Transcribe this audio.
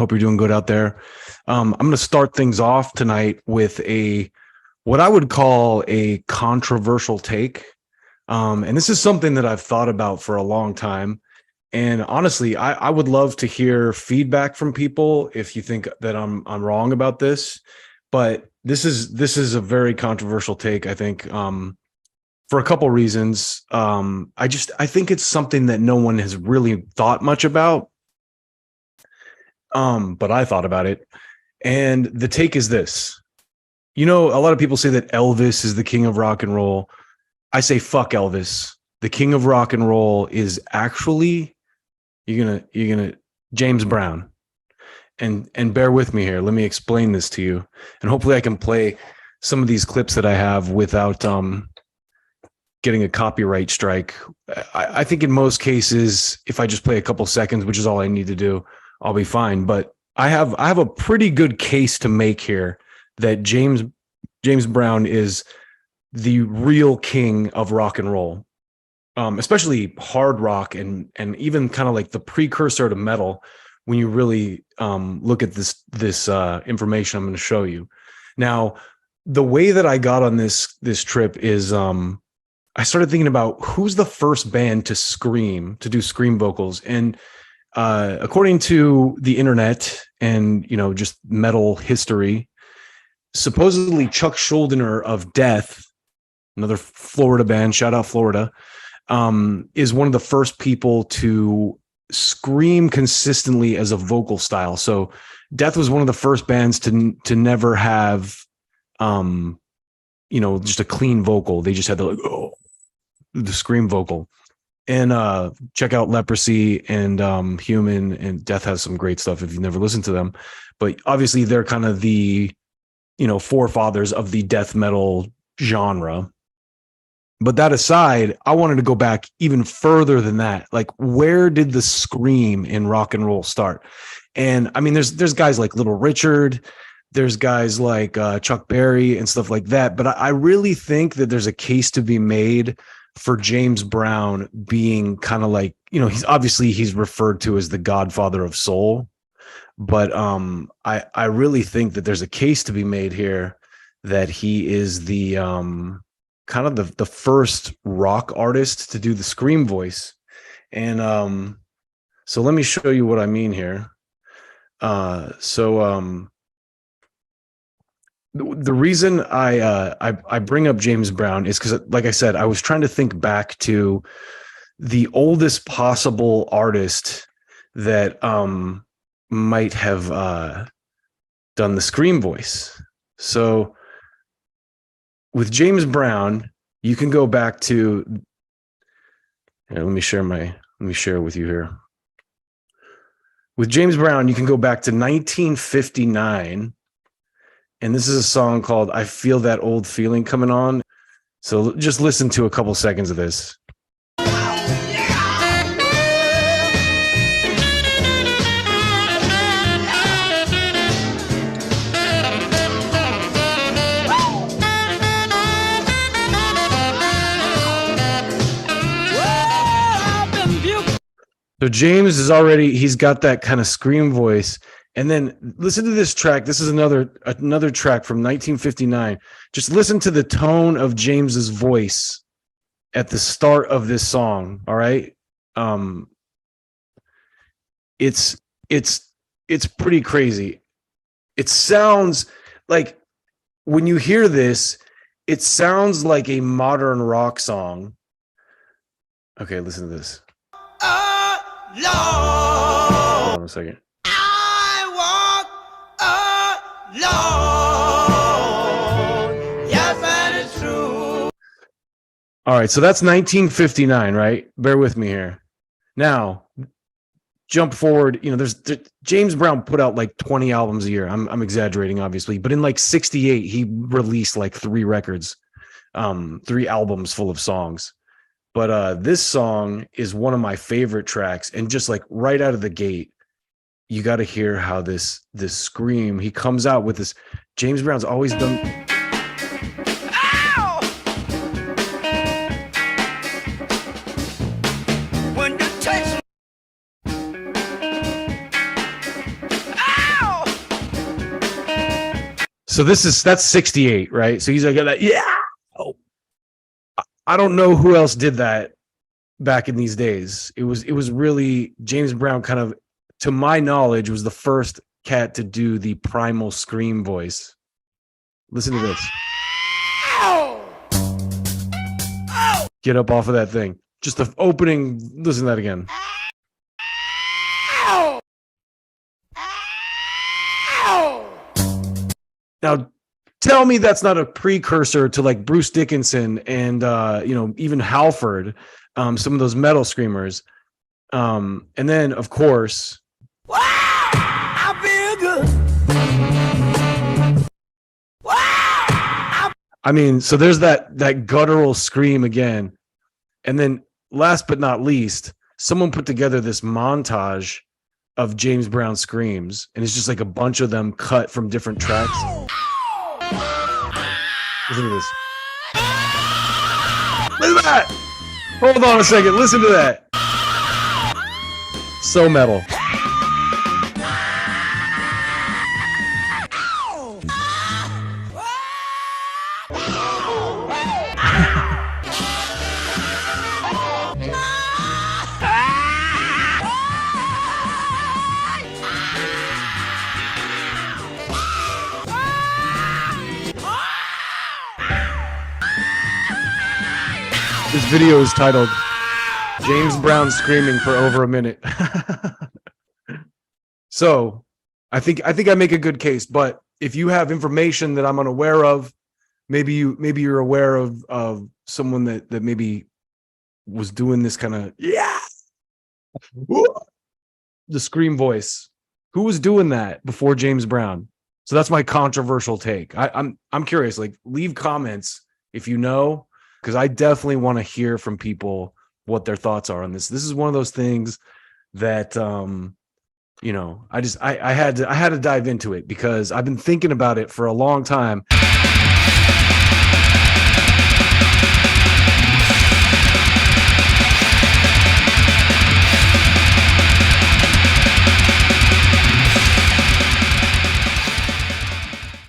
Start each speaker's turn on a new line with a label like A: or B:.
A: hope you're doing good out there. I'm going to start things off tonight with what I would call a controversial take. And this is something that I've thought about for a long time. And honestly, I would love to hear feedback from people if you think that I'm wrong about this. But this is a very controversial take, I think, for a couple reasons. I think it's something that no one has really thought much about. But I thought about it. And the take is this. A lot of people say that Elvis is the king of rock and roll. I say fuck Elvis. The king of rock and roll is actually you're gonna James Brown. And bear with me here. Let me explain this to you. And hopefully I can play some of these clips that I have without getting a copyright strike. I think in most cases, if I just play a couple seconds, which is all I need to do, I'll be fine. But I have a pretty good case to make here that James Brown is the real king of rock and roll, especially hard rock and even kind of like the precursor to metal. When you really look at this information I'm going to show you. Now, the way that I got on this trip is I started thinking about who's the first band to do scream vocals. And according to the internet and, just metal history, supposedly Chuck Schuldiner of Death, another Florida band, shout out Florida, is one of the first people to scream consistently as a vocal style. So Death was one of the first bands to never have, just a clean vocal. They just had the scream vocal. And check out Leprosy and Human, and Death has some great stuff if you've never listened to them. But obviously they're kind of the, forefathers of the death metal genre. But that aside, I wanted to go back even further than that. Like, where did the scream in rock and roll start? And I mean, there's guys like Little Richard, there's guys like Chuck Berry and stuff like that. But I really think that there's a case to be made for James Brown being kind of like, he's referred to as the godfather of soul. But I really think that there's a case to be made here that he is the kind of the first rock artist to do the scream voice. And so let me show you what I mean here. The reason I bring up James Brown is because, like I said, I was trying to think back to the oldest possible artist that might have done the scream voice. So with James Brown, you can go back to. Let me share with you here. With James Brown, you can go back to 1959. And this is a song called I Feel That Old Feeling Coming On. So just listen to a couple seconds of this. So James he's got that kind of scream voice. And then listen to this track. This is another track from 1959. Just listen to the tone of James's voice at the start of this song. All right. It's pretty crazy. It sounds like, when you hear this, it sounds like a modern rock song. Okay, listen to this. Lord, hold on a second. I walk alone. Yes, that is true. All right, so that's 1959, right? Bear with me here. Now, jump forward. There's James Brown put out like 20 albums a year. I'm exaggerating, obviously, but in like 68, he released like 3 records, 3 albums full of songs. But this song is one of my favorite tracks, and just like right out of the gate, you got to hear how this scream. He comes out with this. James Brown's always done. Ow! When you touch. Ow! So that's 68, right? So he's like, yeah. Oh, I don't know who else did that back in these days. It was really James Brown, kind of, to my knowledge, was the first cat to do the primal scream voice. Listen to this. Get up off of that thing. Just the opening. Listen to that again. Now, tell me that's not a precursor to like Bruce Dickinson and even Halford, some of those metal screamers. And then, of course, wow, I feel good. Wow. I mean, so there's that guttural scream again. And then last but not least, someone put together this montage of James Brown screams, and it's just like a bunch of them cut from different tracks. Listen to this. Listen to that. Hold on a second. Listen to that. So metal. This video is titled James Brown Screaming for Over a Minute. So I think I make a good case, but if you have information that I'm unaware of, maybe you're aware of someone that maybe was doing this kind of the scream voice. Who was doing that before James Brown? So that's my controversial take. I'm curious. Like, leave comments if you know, because I definitely want to hear from people what their thoughts are on this. This is one of those things that I had to dive into it because I've been thinking about it for a long time.